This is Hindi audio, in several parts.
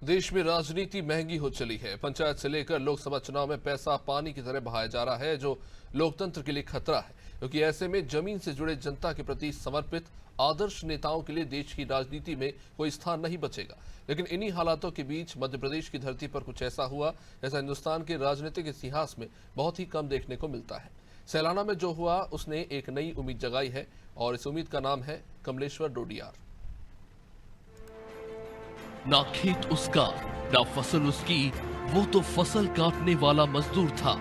देश में राजनीति महंगी हो चली है। पंचायत से लेकर लोकसभा चुनाव में पैसा पानी की तरह बहाया जा रहा है, जो लोकतंत्र के लिए खतरा है, क्योंकि ऐसे में जमीन से जुड़े जनता के प्रति समर्पित आदर्श नेताओं के लिए देश की राजनीति में कोई स्थान नहीं बचेगा। लेकिन इन्हीं हालातों के बीच मध्य प्रदेश की धरती पर कुछ ऐसा हुआ जैसा हिंदुस्तान के राजनीतिक इतिहास में बहुत ही कम देखने को मिलता है। सैलाना में जो हुआ उसने एक नई उम्मीद जगाई है और इस उम्मीद का नाम है कमलेश्वर डोडियार। ना खेत उसका, ना फसल उसकी, वो तो फसल काटने वाला मजदूर था।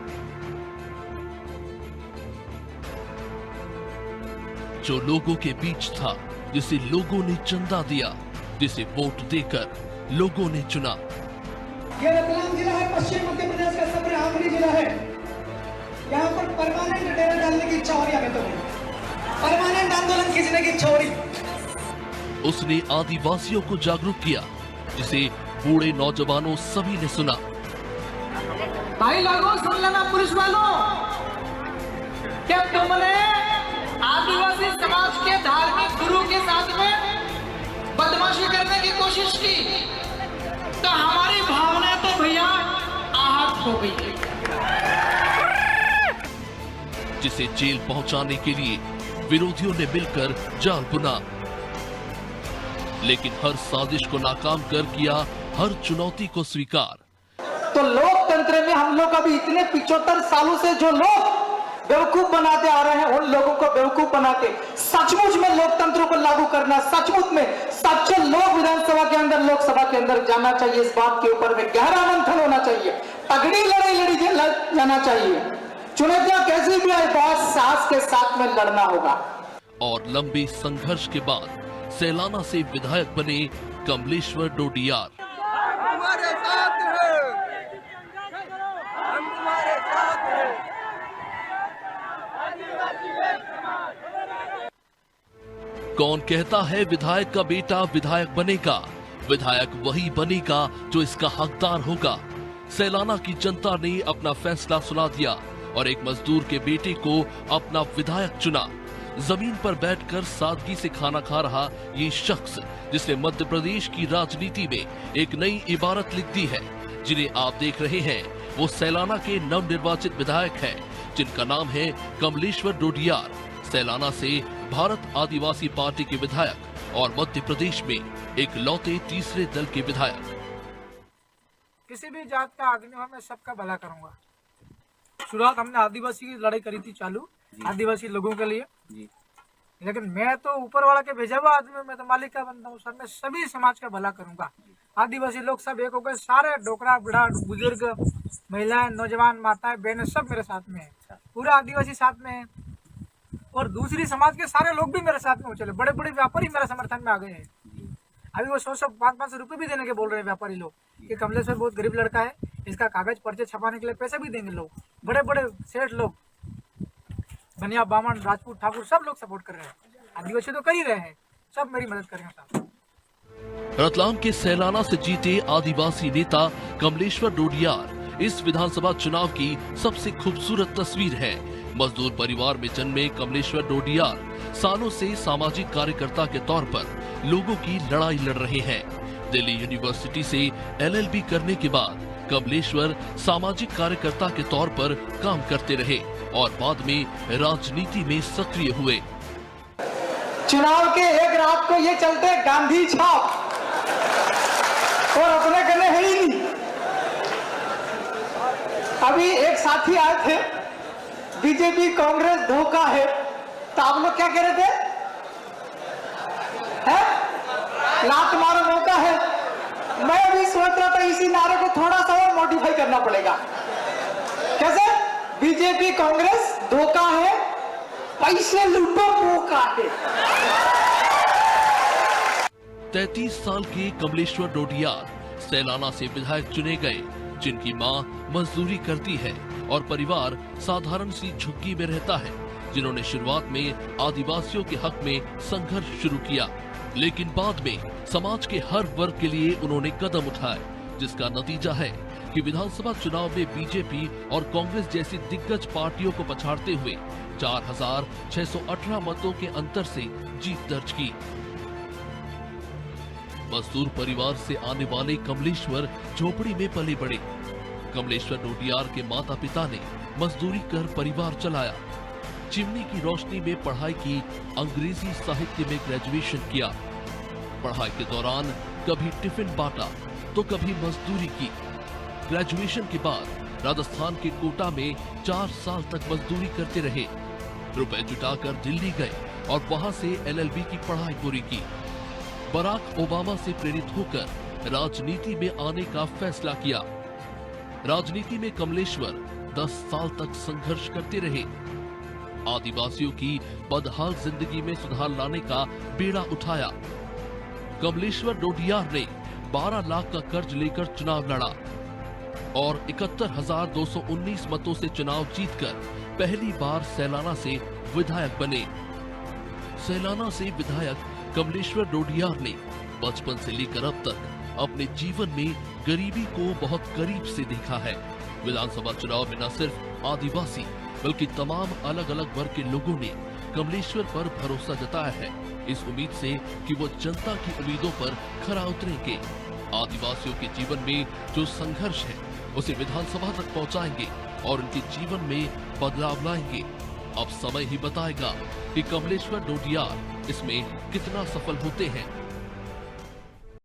जो लोगों के बीच था, जिसे लोगों ने चंदा दिया, जिसे वोट देकर लोगों ने चुना। ये रतलाम जिला है, पश्चिम मध्य प्रदेश का सबसे आखिरी जिला है। यहाँ पर परमानेंट डेरा डालने की इच्छा हो रही है हमें, तो परमानेंट आंदोलन खींचने की इच्छा हो रही। उसने आदिवासियों को जागरूक किया, जिसे बूढ़े नौजवानों सभी ने सुना। भाई लोगों सुन लेना, पुलिस वालों, क्या तुमने आदिवासी समाज के धार्मिक गुरु के साथ में बदमाशी करने की कोशिश की तो हमारी भावना तो भैया आहत हो गई। जिसे जेल पहुंचाने के लिए विरोधियों ने मिलकर जाल बुना, लेकिन हर साजिश को नाकाम कर किया हर चुनौती को स्वीकार। तो लोकतंत्र में हम लोग अभी इतने 75 सालों से जो लोग बेवकूफ बनाते आ रहे हैं, उन लोगों को बेवकूफ बना के सचमुच में लोकतंत्र को लागू करना, सचमुच में सच्चे लोग विधानसभा के अंदर, लोकसभा के अंदर जाना चाहिए। इस बात के ऊपर में गहरा मंथन होना चाहिए, तगड़ी लड़ाई लड़ी जाना चाहिए। चुनौतियां कैसी भी आए, बहुत साहस के साथ में लड़ना होगा। और लंबे संघर्ष के बाद सैलाना से विधायक बने कमलेश्वर डोडियार। हमारे साथ है, हम तुम्हारे साथ हैं। कौन कहता है विधायक का बेटा विधायक बनेगा? विधायक वही बनेगा जो इसका हकदार होगा। सैलाना की जनता ने अपना फैसला सुना दिया और एक मजदूर के बेटे को अपना विधायक चुना। जमीन पर बैठकर सादगी से खाना खा रहा ये शख्स, जिसने मध्य प्रदेश की राजनीति में एक नई इबारत लिख दी है। जिन्हें आप देख रहे हैं वो सैलाना के नवनिर्वाचित विधायक हैं, जिनका नाम है कमलेश्वर डोडियार। सैलाना से भारत आदिवासी पार्टी के विधायक और मध्य प्रदेश में एक लौते तीसरे दल के विधायक। किसी भी जात का आदमी हो, मैं सबका भला करूंगा। शुरुआत हमने आदिवासी की लड़ाई करी थी चालू, आदिवासी लोगों के लिए जी। लेकिन मैं तो ऊपर वाला के भेजा हुआ आदमी, मैं तो मालिक का बनता हूँ सर। मैं सभी समाज का भला करूंगा। आदिवासी लोग सब एक होकर, सारे डोकरा, बुढ़ा, बुजुर्ग, महिलाएं, नौजवान, माताएं, बहनें सब मेरे साथ में है। पूरा आदिवासी साथ में है और दूसरी समाज के सारे लोग भी मेरे साथ में हो चले। बड़े बड़े व्यापारी मेरे समर्थन में आ गए हैं। अभी वो 100 500 रुपए भी देने के बोल रहे हैं व्यापारी लोग कि कमलेश्वर बहुत गरीब लड़का है, इसका कागज पर्चे छपाने के लिए पैसे भी देंगे लोग। बड़े बड़े सेठ लोग, बनिया, बामन, राजपूत, ठाकुर सब लोग सपोर्ट कर रहे हैं। आदिवासी तो कर ही रहे हैं, सब मेरी मदद करेंगे साहब। रतलाम के सैलाना से जीते आदिवासी नेता कमलेश्वर डोडियार इस विधानसभा चुनाव की सबसे खूबसूरत तस्वीर है। मजदूर परिवार में जन्मे कमलेश्वर डोडियार सालों से सामाजिक कार्यकर्ता के तौर पर लोगों की लड़ाई लड़ रहे हैं। दिल्ली यूनिवर्सिटी से LLB करने के बाद कमलेश्वर सामाजिक कार्यकर्ता के तौर पर काम करते रहे और बाद में राजनीति में सक्रिय हुए। चुनाव के एक रात को ये चलते गांधी छाप और अपने गले है ही नहीं। अभी एक साथी आए थे, बीजेपी कांग्रेस धोखा है, तो आप लोग क्या कह रहे थे? है? लात मारो मौका है। मैं भी सोच रहा था इसी नारे को थोड़ा सा और मॉडिफाई करना पड़ेगा। कैसे? बीजेपी कांग्रेस धोखा है, पैसे लूटो मौका है। 33 साल के कमलेश्वर डोडियार सैलाना से विधायक चुने गए, जिनकी मां मजदूरी करती है और परिवार साधारण सी झुग्गी में रहता है, जिन्होंने शुरुआत में आदिवासियों के हक में संघर्ष शुरू किया, लेकिन बाद में समाज के हर वर्ग के लिए उन्होंने कदम उठाए, जिसका नतीजा है कि विधानसभा चुनाव में बीजेपी और कांग्रेस जैसी दिग्गज पार्टियों को पछाड़ते हुए 4618 मतों के अंतर से जीत दर्ज की। मजदूर परिवार से आने वाले कमलेश्वर झोपड़ी में पले बड़े। कमलेश्वर डोडियार के माता पिता ने मजदूरी कर परिवार चलाया। चिमनी की रोशनी में पढ़ाई की, अंग्रेजी साहित्य में ग्रेजुएशन किया। पढ़ाई के दौरान कभी टिफिन बांटा तो कभी मजदूरी की। ग्रेजुएशन के बाद राजस्थान के कोटा में 4 साल तक मजदूरी करते रहे। रुपए जुटाकर दिल्ली गए और वहां से LLB की पढ़ाई पूरी की। बराक ओबामा से प्रेरित होकर राजनीति में आने का फैसला किया। राजनीति में कमलेश्वर 10 साल तक संघर्ष करते रहे। आदिवासियों की बदहाल जिंदगी में सुधार लाने का बेड़ा उठाया। कमलेश्वर डोडियार ने 12 लाख का कर्ज लेकर चुनाव लड़ा और 71,219 मतों से चुनाव जीतकर पहली बार सैलाना से विधायक बने। सैलाना से विधायक कमलेश्वर डोडियार ने बचपन से लेकर अब तक अपने जीवन में गरीबी को बहुत करीब से देखा है। विधानसभा चुनाव में न सिर्फ आदिवासी बल्कि तमाम अलग अलग वर्ग के लोगों ने कमलेश्वर पर भरोसा जताया है, इस उम्मीद से कि वो जनता की उम्मीदों पर खरा उतरेंगे। आदिवासियों के जीवन में जो संघर्ष है उसे विधानसभा तक पहुंचाएंगे और उनके जीवन में बदलाव लाएंगे। अब समय ही बताएगा कि कमलेश्वर डोडियार इसमें कितना सफल होते हैं।